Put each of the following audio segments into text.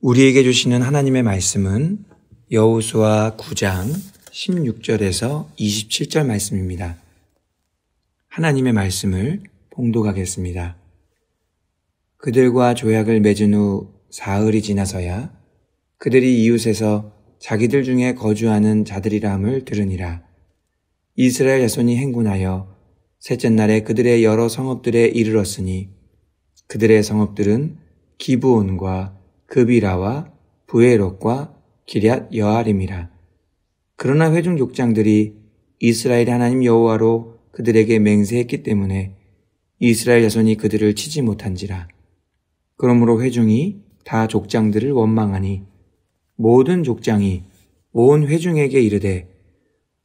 우리에게 주시는 하나님의 말씀은 여호수아 9장 16절에서 27절 말씀입니다. 하나님의 말씀을 봉독하겠습니다. 그들과 조약을 맺은 후 사흘이 지나서야 그들이 이웃에서 자기들 중에 거주하는 자들이라 함을 들으니라. 이스라엘 자손이 행군하여 셋째 날에 그들의 여러 성읍들에 이르렀으니 그들의 성읍들은 기브온과 그비라와 부에롯과 기럇 여아림이라. 그러나 회중 족장들이 이스라엘 하나님 여호와로 그들에게 맹세했기 때문에 이스라엘 자손이 그들을 치지 못한지라. 그러므로 회중이 다 족장들을 원망하니 모든 족장이 온 회중에게 이르되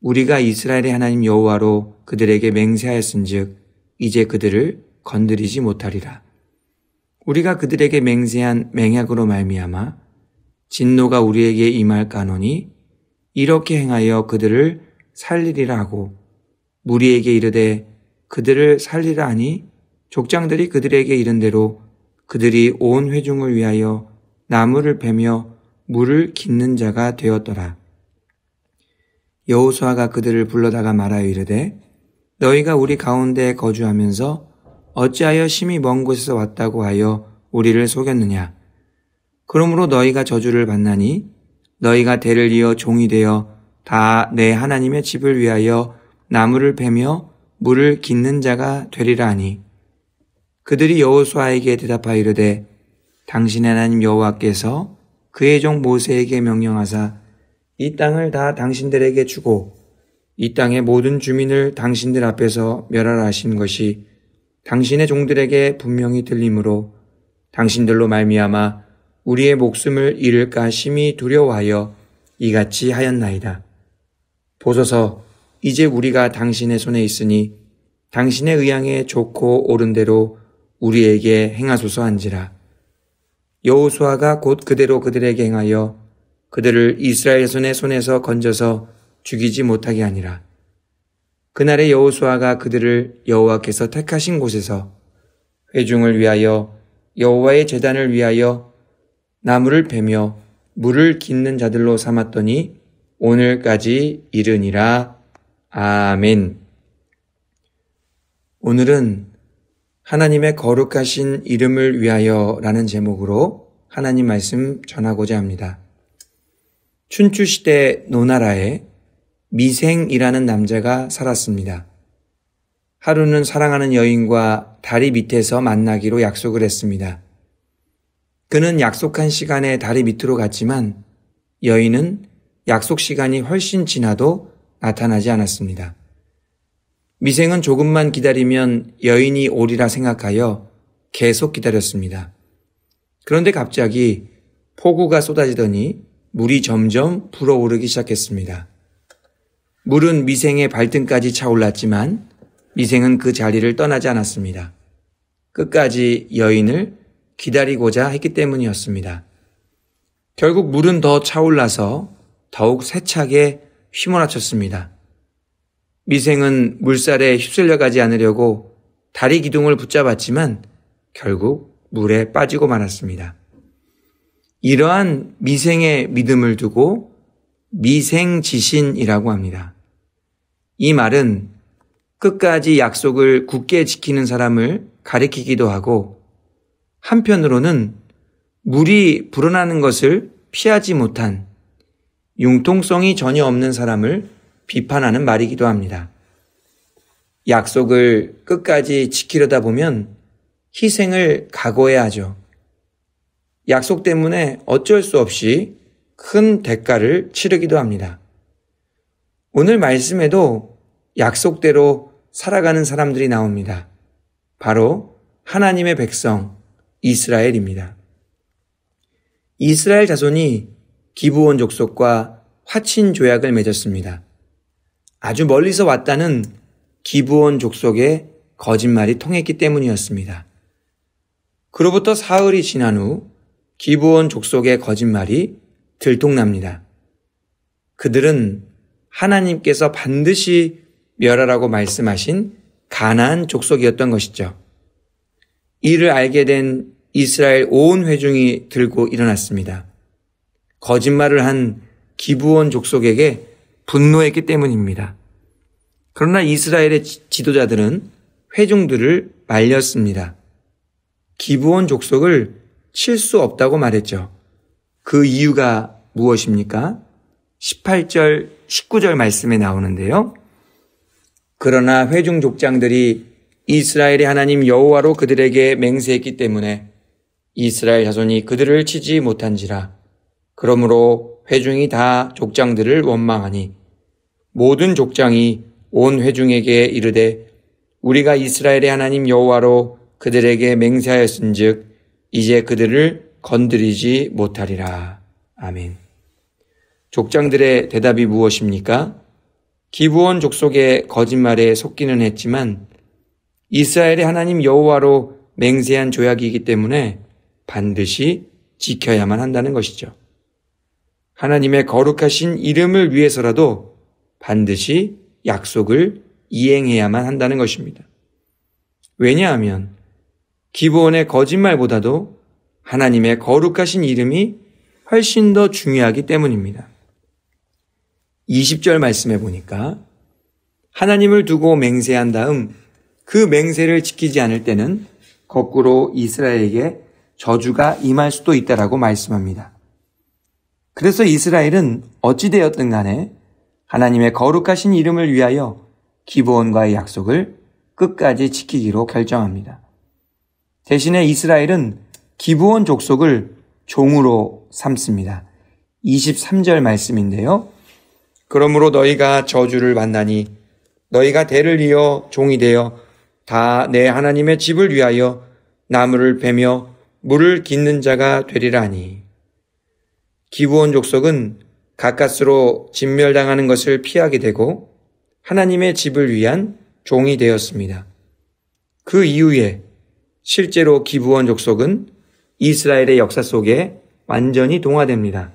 우리가 이스라엘의 하나님 여호와로 그들에게 맹세하였은즉 이제 그들을 건드리지 못하리라. 우리가 그들에게 맹세한 맹약으로 말미암아 진노가 우리에게 임할까노니 이렇게 행하여 그들을 살리리라 하고 무리에게 이르되 그들을 살리라 하니 족장들이 그들에게 이른 대로 그들이 온 회중을 위하여 나무를 베며 물을 깃는 자가 되었더라. 여호수아가 그들을 불러다가 말하여 이르되 너희가 우리 가운데 거주하면서 어찌하여 심히 먼 곳에서 왔다고 하여 우리를 속였느냐. 그러므로 너희가 저주를 받나니 너희가 대를 이어 종이 되어 다 내 하나님의 집을 위하여 나무를 베며 물을 깃는 자가 되리라 하니 그들이 여호수아에게 대답하여 이르되 당신의 하나님 여호와께서 그의 종 모세에게 명령하사 이 땅을 다 당신들에게 주고 이 땅의 모든 주민을 당신들 앞에서 멸하라 하신 것이 당신의 종들에게 분명히 들리므로 당신들로 말미암아 우리의 목숨을 잃을까 심히 두려워하여 이같이 하였나이다. 보소서 이제 우리가 당신의 손에 있으니 당신의 의향에 좋고 옳은 대로 우리에게 행하소서 한지라. 여호수아가 곧 그대로 그들에게 행하여 그들을 이스라엘 손에서 건져서 죽이지 못하게 하니라. 그날에 여호수아가 그들을 여호와께서 택하신 곳에서 회중을 위하여 여호와의 제단을 위하여 나무를 베며 물을 깃는 자들로 삼았더니 오늘까지 이르니라. 아멘. 오늘은 하나님의 거룩하신 이름을 위하여라는 제목으로 하나님 말씀 전하고자 합니다. 춘추시대 노나라에 미생이라는 남자가 살았습니다. 하루는 사랑하는 여인과 다리 밑에서 만나기로 약속을 했습니다. 그는 약속한 시간에 다리 밑으로 갔지만 여인은 약속 시간이 훨씬 지나도 나타나지 않았습니다. 미생은 조금만 기다리면 여인이 오리라 생각하여 계속 기다렸습니다. 그런데 갑자기 폭우가 쏟아지더니 물이 점점 불어오르기 시작했습니다. 물은 미생의 발등까지 차올랐지만 미생은 그 자리를 떠나지 않았습니다. 끝까지 여인을 기다리고자 했기 때문이었습니다. 결국 물은 더 차올라서 더욱 세차게 휘몰아쳤습니다. 미생은 물살에 휩쓸려 가지 않으려고 다리 기둥을 붙잡았지만 결국 물에 빠지고 말았습니다. 이러한 미생의 믿음을 두고 미생지신이라고 합니다. 이 말은 끝까지 약속을 굳게 지키는 사람을 가리키기도 하고 한편으로는 물이 불어나는 것을 피하지 못한 융통성이 전혀 없는 사람을 비판하는 말이기도 합니다. 약속을 끝까지 지키려다 보면 희생을 각오해야 하죠. 약속 때문에 어쩔 수 없이 큰 대가를 치르기도 합니다. 오늘 말씀에도 약속대로 살아가는 사람들이 나옵니다. 바로 하나님의 백성 이스라엘입니다. 이스라엘 자손이 기브온 족속과 화친 조약을 맺었습니다. 아주 멀리서 왔다는 기브온 족속의 거짓말이 통했기 때문이었습니다. 그로부터 사흘이 지난 후 기브온 족속의 거짓말이 들통납니다. 그들은 하나님께서 반드시 멸하라고 말씀하신 가나안 족속이었던 것이죠. 이를 알게 된 이스라엘 온 회중이 들고 일어났습니다. 거짓말을 한 기브온 족속에게 분노했기 때문입니다. 그러나 이스라엘의 지도자들은 회중들을 말렸습니다. 기브온 족속을 칠 수 없다고 말했죠. 그 이유가 무엇입니까? 18절, 19절 말씀에 나오는데요. 그러나 회중 족장들이 이스라엘의 하나님 여호와로 그들에게 맹세했기 때문에 이스라엘 자손이 그들을 치지 못한지라. 그러므로 회중이 다 족장들을 원망하니 모든 족장이 온 회중에게 이르되 우리가 이스라엘의 하나님 여호와로 그들에게 맹세하였은즉 이제 그들을 건드리지 못하리라. 아멘. 족장들의 대답이 무엇입니까? 기브온 족속의 거짓말에 속기는 했지만 이스라엘의 하나님 여호와로 맹세한 조약이기 때문에 반드시 지켜야만 한다는 것이죠. 하나님의 거룩하신 이름을 위해서라도 반드시 약속을 이행해야만 한다는 것입니다. 왜냐하면 기브온의 거짓말보다도 하나님의 거룩하신 이름이 훨씬 더 중요하기 때문입니다. 20절 말씀해 보니까 하나님을 두고 맹세한 다음 그 맹세를 지키지 않을 때는 거꾸로 이스라엘에게 저주가 임할 수도 있다라고 말씀합니다. 그래서 이스라엘은 어찌되었든 간에 하나님의 거룩하신 이름을 위하여 기브온과의 약속을 끝까지 지키기로 결정합니다. 대신에 이스라엘은 기브온 족속을 종으로 삼습니다. 23절 말씀인데요. 그러므로 너희가 저주를 만나니 너희가 대를 이어 종이 되어 다 내 하나님의 집을 위하여 나무를 베며 물을 깃는 자가 되리라 하니. 기브온 족속은 가까스로 진멸당하는 것을 피하게 되고 하나님의 집을 위한 종이 되었습니다. 그 이후에 실제로 기브온 족속은 이스라엘의 역사 속에 완전히 동화됩니다.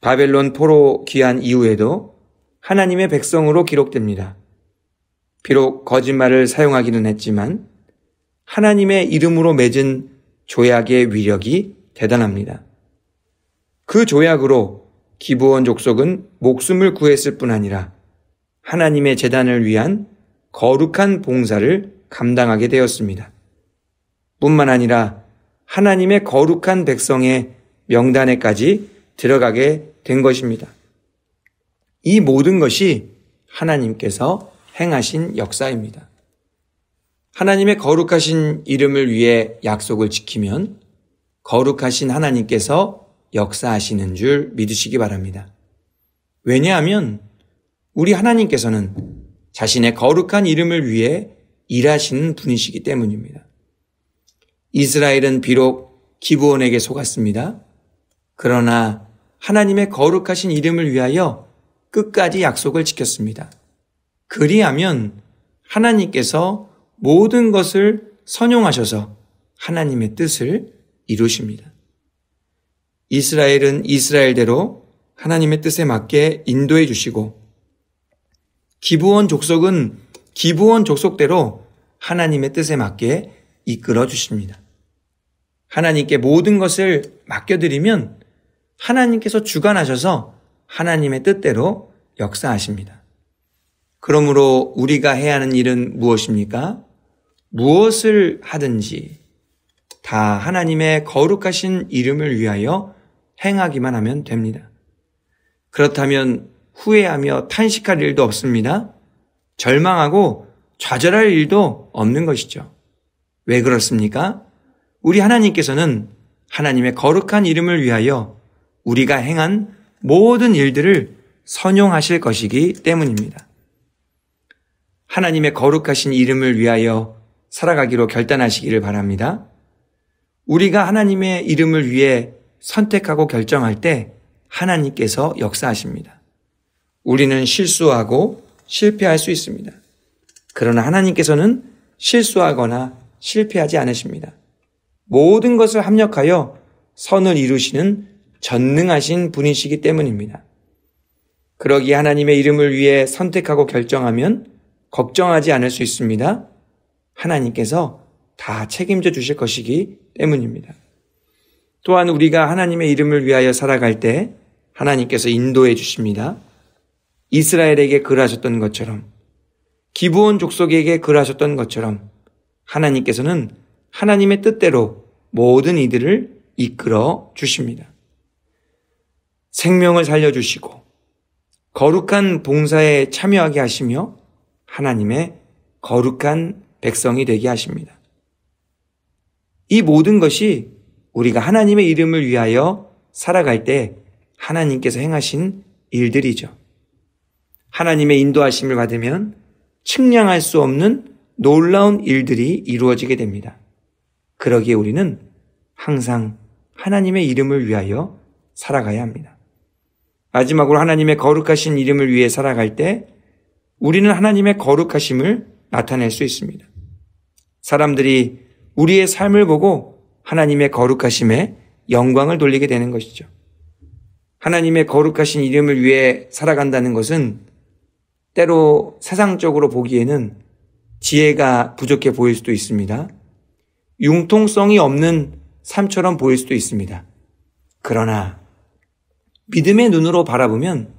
바벨론 포로 귀환 이후에도 하나님의 백성으로 기록됩니다. 비록 거짓말을 사용하기는 했지만 하나님의 이름으로 맺은 조약의 위력이 대단합니다. 그 조약으로 기브온 족속은 목숨을 구했을 뿐 아니라 하나님의 제단을 위한 거룩한 봉사를 감당하게 되었습니다. 뿐만 아니라 하나님의 거룩한 백성의 명단에까지 들어가게 된 것입니다. 이 모든 것이 하나님께서 행하신 역사입니다. 하나님의 거룩하신 이름을 위해 약속을 지키면 거룩하신 하나님께서 역사하시는 줄 믿으시기 바랍니다. 왜냐하면 우리 하나님께서는 자신의 거룩한 이름을 위해 일하시는 분이시기 때문입니다. 이스라엘은 비록 기브온에게 속았습니다. 그러나 하나님의 거룩하신 이름을 위하여 끝까지 약속을 지켰습니다. 그리하면 하나님께서 모든 것을 선용하셔서 하나님의 뜻을 이루십니다. 이스라엘은 이스라엘대로 하나님의 뜻에 맞게 인도해 주시고 기브온 족속은 기브온 족속대로 하나님의 뜻에 맞게 이끌어 주십니다. 하나님께 모든 것을 맡겨드리면 하나님께서 주관하셔서 하나님의 뜻대로 역사하십니다. 그러므로 우리가 해야 하는 일은 무엇입니까? 무엇을 하든지 다 하나님의 거룩하신 이름을 위하여 행하기만 하면 됩니다. 그렇다면 후회하며 탄식할 일도 없습니다. 절망하고 좌절할 일도 없는 것이죠. 왜 그렇습니까? 우리 하나님께서는 하나님의 거룩한 이름을 위하여 우리가 행한 모든 일들을 선용하실 것이기 때문입니다. 하나님의 거룩하신 이름을 위하여 살아가기로 결단하시기를 바랍니다. 우리가 하나님의 이름을 위해 선택하고 결정할 때 하나님께서 역사하십니다. 우리는 실수하고 실패할 수 있습니다. 그러나 하나님께서는 실수하거나 실패하지 않으십니다. 모든 것을 합력하여 선을 이루시는 전능하신 분이시기 때문입니다. 그러기에 하나님의 이름을 위해 선택하고 결정하면 걱정하지 않을 수 있습니다. 하나님께서 다 책임져 주실 것이기 때문입니다. 또한 우리가 하나님의 이름을 위하여 살아갈 때 하나님께서 인도해 주십니다. 이스라엘에게 그러하셨던 것처럼, 기브온 족속에게 그러하셨던 것처럼 하나님께서는 하나님의 뜻대로 모든 이들을 이끌어 주십니다. 생명을 살려주시고 거룩한 봉사에 참여하게 하시며 하나님의 거룩한 백성이 되게 하십니다. 이 모든 것이 우리가 하나님의 이름을 위하여 살아갈 때 하나님께서 행하신 일들이죠. 하나님의 인도하심을 받으면 측량할 수 없는 놀라운 일들이 이루어지게 됩니다. 그러기에 우리는 항상 하나님의 이름을 위하여 살아가야 합니다. 마지막으로 하나님의 거룩하신 이름을 위해 살아갈 때 우리는 하나님의 거룩하심을 나타낼 수 있습니다. 사람들이 우리의 삶을 보고 하나님의 거룩하심에 영광을 돌리게 되는 것이죠. 하나님의 거룩하신 이름을 위해 살아간다는 것은 때로 세상적으로 보기에는 지혜가 부족해 보일 수도 있습니다. 융통성이 없는 삶처럼 보일 수도 있습니다. 그러나 믿음의 눈으로 바라보면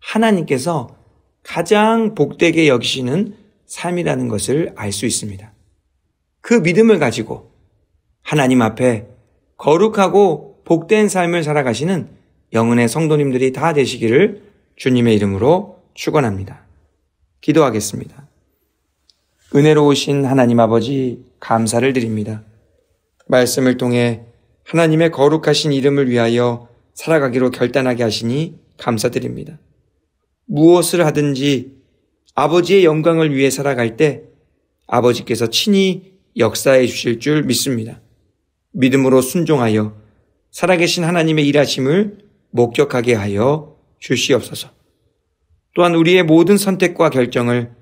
하나님께서 가장 복되게 여기시는 삶이라는 것을 알 수 있습니다. 그 믿음을 가지고 하나님 앞에 거룩하고 복된 삶을 살아가시는 영혼의 성도님들이 다 되시기를 주님의 이름으로 축원합니다. 기도하겠습니다. 은혜로우신 하나님 아버지, 감사를 드립니다. 말씀을 통해 하나님의 거룩하신 이름을 위하여 살아가기로 결단하게 하시니 감사드립니다. 무엇을 하든지 아버지의 영광을 위해 살아갈 때 아버지께서 친히 역사해 주실 줄 믿습니다. 믿음으로 순종하여 살아계신 하나님의 일하심을 목격하게 하여 주시옵소서. 또한 우리의 모든 선택과 결정을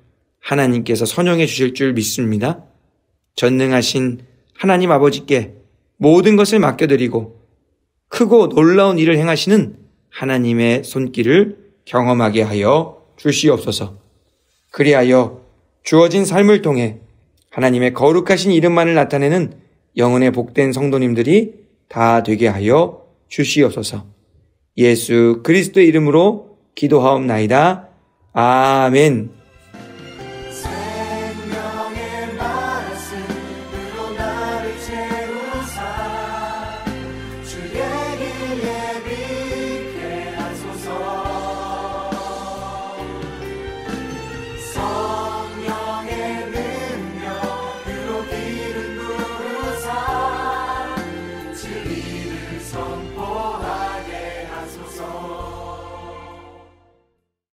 하나님께서 선용해 주실 줄 믿습니다. 전능하신 하나님 아버지께 모든 것을 맡겨드리고 크고 놀라운 일을 행하시는 하나님의 손길을 경험하게 하여 주시옵소서. 그리하여 주어진 삶을 통해 하나님의 거룩하신 이름만을 나타내는 영혼의 복된 성도님들이 다 되게 하여 주시옵소서. 예수 그리스도의 이름으로 기도하옵나이다. 아멘. 생명의 말씀으로 나를 채우사 주의 길 예비케 하소서. 성령의 능력으로 길을 부으사 진리를 선포하소서.